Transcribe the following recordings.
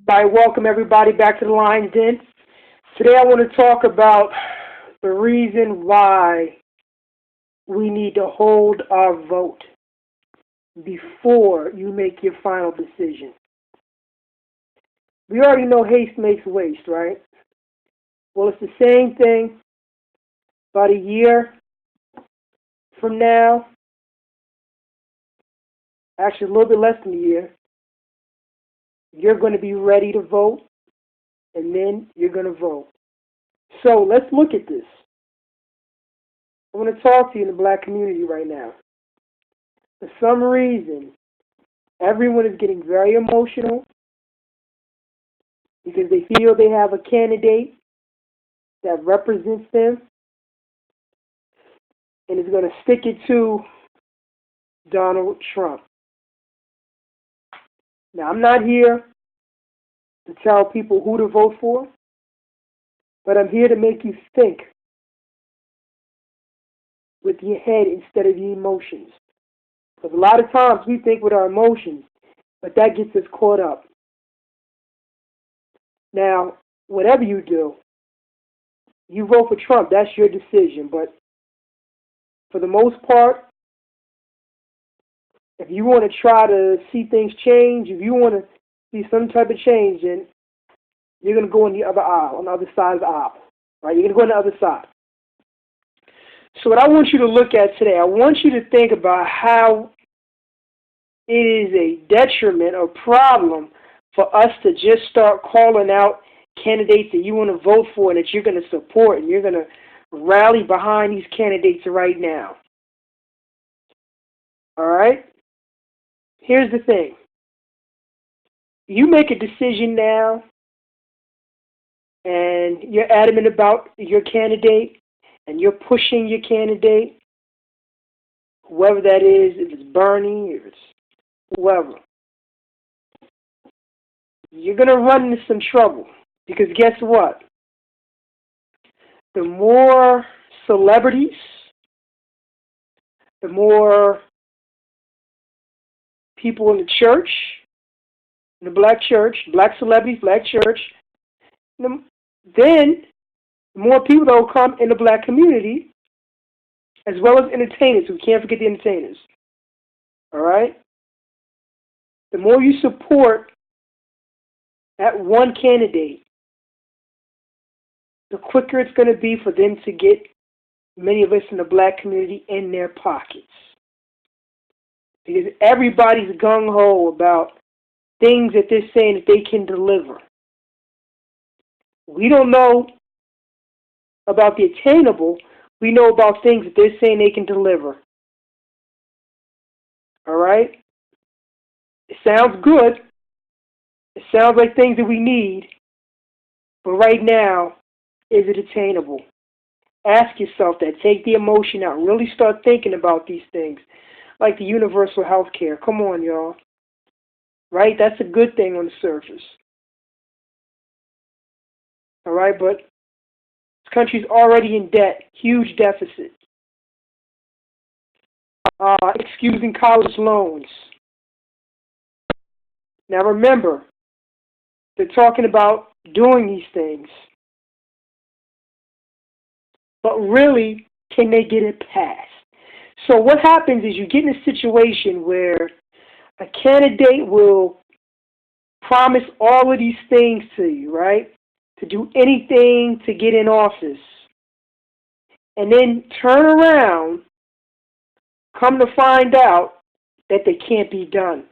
I welcome everybody back to the Lion's Den. Today I want to talk about the reason why we need to hold our vote before you make your final decision. We already know haste makes waste, right? Well, it's the same thing about a year from now, actually a little bit less than a year. You're going to be ready to vote, and then you're going to vote. So let's look at this. I want to talk to you in the black community right now. For some reason, everyone is getting very emotional because they feel they have a candidate that represents them and is going to stick it to Donald Trump. Now, I'm not here to tell people who to vote for, but I'm here to make you think with your head instead of your emotions. Because a lot of times we think with our emotions, but that gets us caught up. Now, whatever you do, you vote for Trump, that's your decision. But for the most part, if you want to try to see things change, if you want to see some type of change, then you're going to go on the other aisle, on the other side of the aisle. Right? You're going to go on the other side. So what I want you to look at today, I want you to think about how it is a detriment or problem for us to just start calling out candidates that you want to vote for and that you're going to support, and you're going to rally behind these candidates right now. All right? Here's the thing. You make a decision now and you're adamant about your candidate and you're pushing your candidate, whoever that is, if it's Bernie, if it's whoever, you're going to run into some trouble. Because guess what? The more celebrities, the more people in the church, in the black church, black celebrities, black church, then the more people that will come in the black community, as well as entertainers. We can't forget the entertainers. All right? The more you support that one candidate, the quicker it's going to be for them to get many of us in the black community in their pockets. Because everybody's gung-ho about things that they're saying that they can deliver. We don't know about the attainable. We know about things that they're saying they can deliver. All right? It sounds good. It sounds like things that we need. But right now, is it attainable? Ask yourself that. Take the emotion out. Really start thinking about these things. Like the universal health care. Come on, y'all. Right? That's a good thing on the surface. All right? But this country's already in debt. Huge deficit. Excusing college loans. Now remember, they're talking about doing these things. But really, can they get it passed? So what happens is you get in a situation where a candidate will promise all of these things to you, right? To do anything to get in office. And then turn around, come to find out that they can't be done.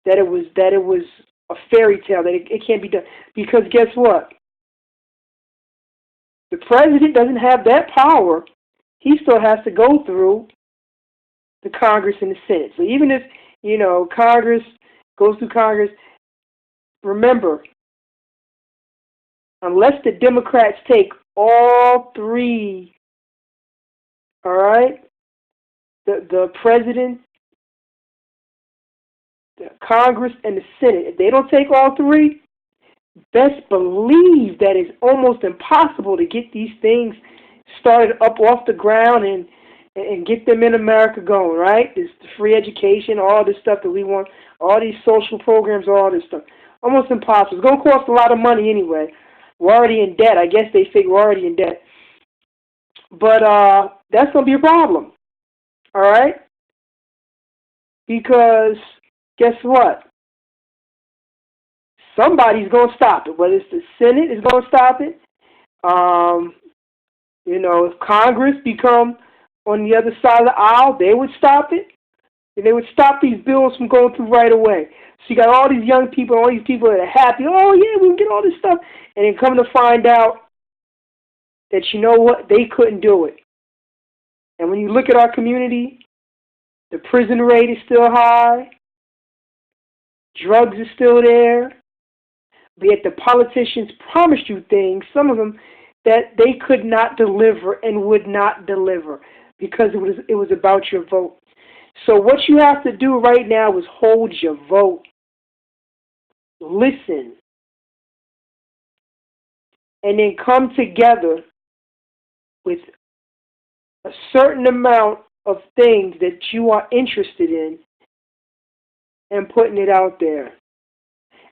That it was a fairy tale, that it can't be done. Because guess what? The president doesn't have that power. He still has to go through the Congress and the Senate. So even if, Congress goes through Congress, remember, unless the Democrats take all three, all right, the president, the Congress, and the Senate, if they don't take all three, best believe that it's almost impossible to get these things started up off the ground and get them in America going, right? This free education, all this stuff that we want all these social programs, all this stuff. Almost impossible. It's going to cost a lot of money anyway. We're already in debt. I guess they figure we're already in debt. But that's going to be a problem. All right? Because guess what? Somebody's going to stop it. Whether it's the Senate is going to stop it. If Congress become on the other side of the aisle, they would stop it. And they would stop these bills from going through right away. So you got all these young people, all these people that are happy. Oh, yeah, we can get all this stuff. And then come to find out that, you know what, they couldn't do it. And when you look at our community, the prison rate is still high. Drugs are still there. But yet the politicians promised you things, some of them, that they could not deliver and would not deliver because it was about your vote. So what you have to do right now is hold your vote. Listen. And then come together with a certain amount of things that you are interested in and putting it out there.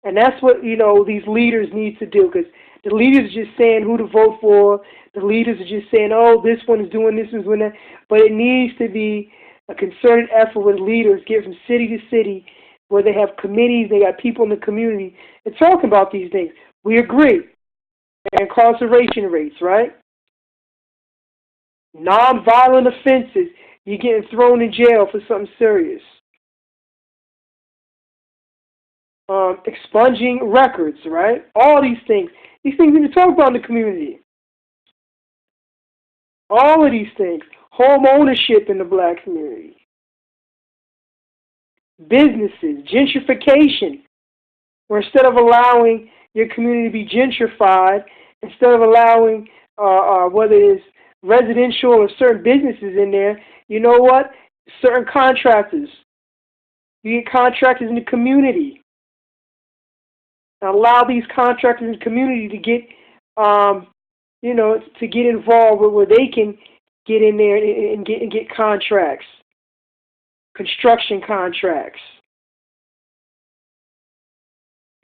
And that's what, these leaders need to do, because the leaders are just saying who to vote for. The leaders are just saying, oh, this one is doing this, one's doing that. But it needs to be a concerted effort with leaders, get from city to city, where they have committees, they got people in the community, and talking about these things. We agree. And incarceration rates, right? Nonviolent offenses, you're getting thrown in jail for something serious. Expunging records, right? All these things. These things we need to talk about in the community. All of these things. Home ownership in the black community. Businesses, gentrification, where instead of allowing your community to be gentrified, instead of allowing whether it's residential or certain businesses in there, you know what? Certain contractors. You get contractors in the community. And allow these contractors in the community to get, to get involved with where they can get in there and get contracts, construction contracts,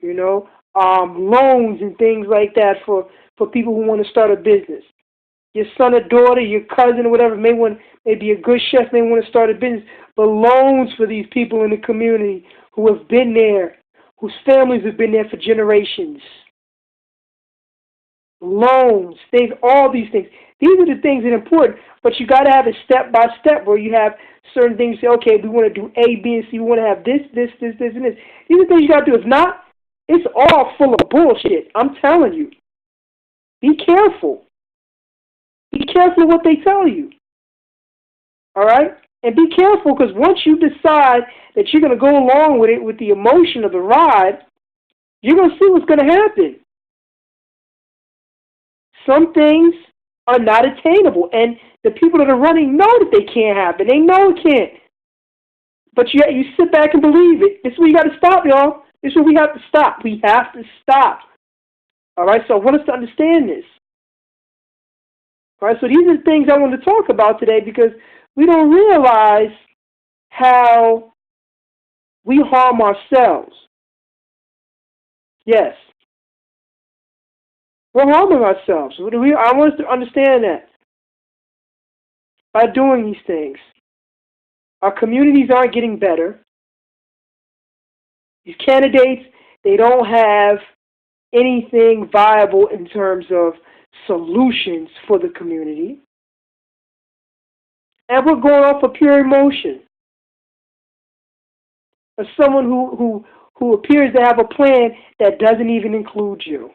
loans and things like that for people who want to start a business. Your son or daughter, your cousin or whatever may be a good chef, may want to start a business, but loans for these people in the community who have been there, whose families have been there for generations. Loans, things, all these things. These are the things that are important, but you got to have it step by step where you have certain things. You say, okay, we want to do A, B, and C. We want to have this, and this. These are things you got to do. If not, it's all full of bullshit. I'm telling you. Be careful. Be careful what they tell you. All right? And be careful, because once you decide that you're going to go along with it, with the emotion of the ride, you're going to see what's going to happen. Some things are not attainable, and the people that are running know that they can't happen. They know it can't. But you sit back and believe it. This is where you got to stop, y'all. This is where we have to stop. We have to stop. All right? So I want us to understand this. All right? So these are the things I want to talk about today, because we don't realize how we harm ourselves. Yes. We're harming ourselves. I want us to understand that by doing these things. Our communities aren't getting better. These candidates, they don't have anything viable in terms of solutions for the community. And we're going off of pure emotion. As someone who appears to have a plan that doesn't even include you.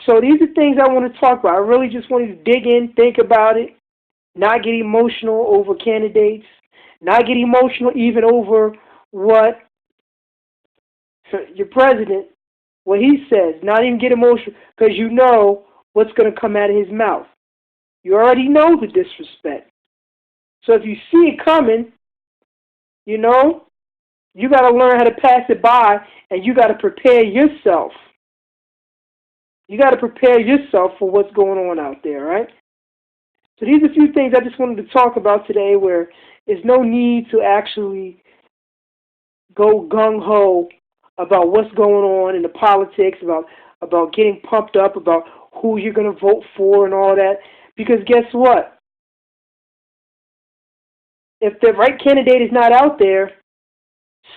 So these are things I want to talk about. I really just want you to dig in, think about it, not get emotional over candidates, not get emotional even over what your president, what he says, not even get emotional, because you know what's going to come out of his mouth. You already know the disrespect. So if you see it coming, you got to learn how to pass it by, and you got to prepare yourself. You got to prepare yourself for what's going on out there, right? So these are a few things I just wanted to talk about today, where there's no need to actually go gung-ho about what's going on in the politics, about getting pumped up, about who you're going to vote for and all that. Because guess what? If the right candidate is not out there,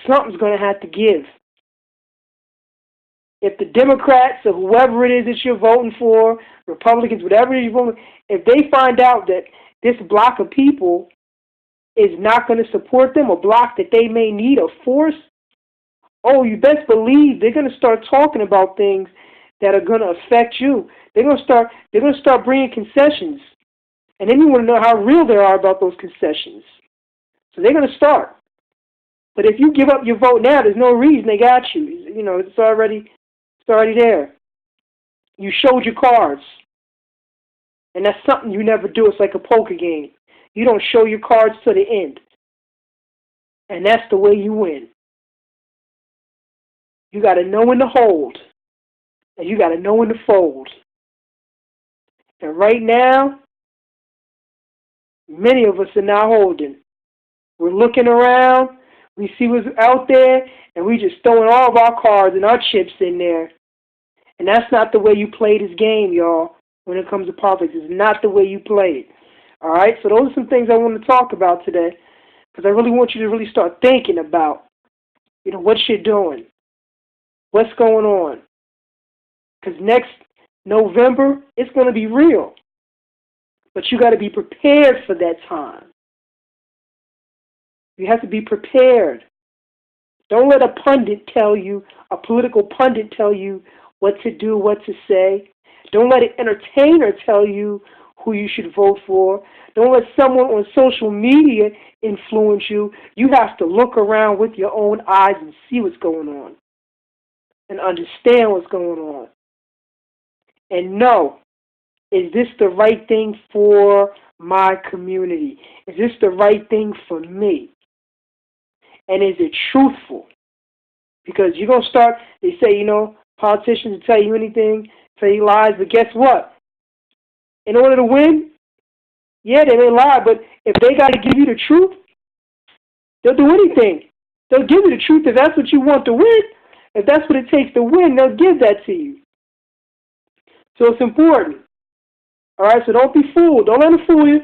something's going to have to give. If the Democrats or whoever it is that you're voting for, Republicans, whatever it is you're voting for, if they find out that this block of people is not going to support them, a block that they may need, a force, oh, you best believe they're going to start talking about things that are going to affect you. They're going to start bringing concessions. And then you want to know how real they are about those concessions. So they're going to start. But if you give up your vote now, there's no reason they got you. You know, it's already there. You showed your cards. And that's something you never do. It's like a poker game. You don't show your cards to the end. And that's the way you win. You got to know when to hold. And you got to know when to fold. And right now, many of us are not holding. We're looking around. We see what's out there. And we just throwing all of our cards and our chips in there. And that's not the way you play this game, y'all, when it comes to politics. It's not the way you play it. All right? So those are some things I want to talk about today, because I really want you to really start thinking about, you know, what you're doing, what's going on. Because next November, it's going to be real. But you got to be prepared for that time. You have to be prepared. Don't let a pundit tell you, a political pundit tell you what to do, what to say. Don't let an entertainer tell you who you should vote for. Don't let someone on social media influence you. You have to look around with your own eyes and see what's going on and understand what's going on. And know, is this the right thing for my community? Is this the right thing for me? And is it truthful? Because you're going to start, they say, you know, politicians will tell you anything, tell you lies, but guess what? In order to win, yeah, they may lie, but if they got to give you the truth, they'll do anything. They'll give you the truth if that's what you want to win. If that's what it takes to win, they'll give that to you. So it's important. All right, so don't be fooled. Don't let them fool you.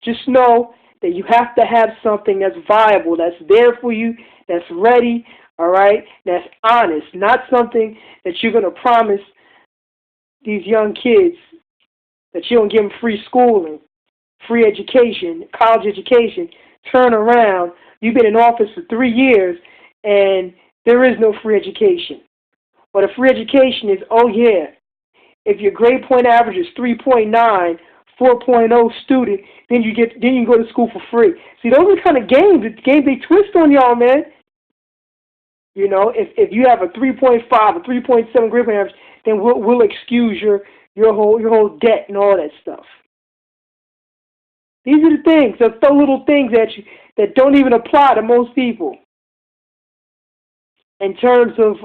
Just know that you have to have something that's viable, that's there for you, that's ready, all right, that's honest, not something that you're going to promise these young kids that you don't give them free schooling, free education, college education. Turn around. You've been in office for 3 years, and there is no free education. But a free education is, oh, yeah, if your grade point average is 3.9, 4.0 student, then you can go to school for free. See, those are the kind of games they twist on y'all, man. You know, if you have a 3.5, a 3.7 grade point average, then we'll excuse your whole debt and all that stuff. These are the things, the little things that don't even apply to most people. In terms of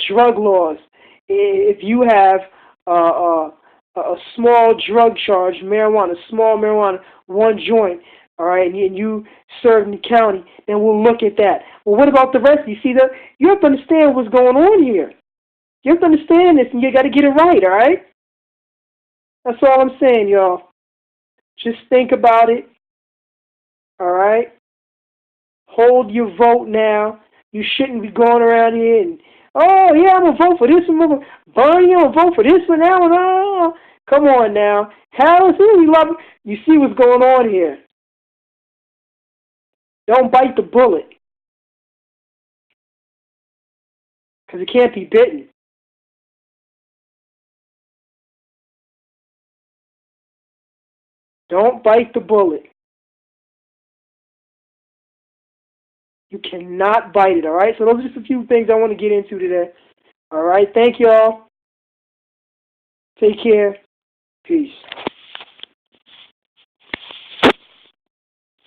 drug laws, if you have a small drug charge, small marijuana, one joint, all right, and you serve in the county, then we'll look at that. Well, what about the rest? You see, you have to understand what's going on here. You have to understand this, and you got to get it right, all right? That's all I'm saying, y'all. Just think about it, all right? Hold your vote now. You shouldn't be going around here and, oh, yeah, I'm going to vote for this one. Bernie, I'm going to vote for this one, that one. Oh, come on now. Harris, you see what's going on here. Don't bite the bullet, because it can't be bitten. Don't bite the bullet. You cannot bite it, all right? So those are just a few things I want to get into today. All right, thank y'all. Take care. Peace.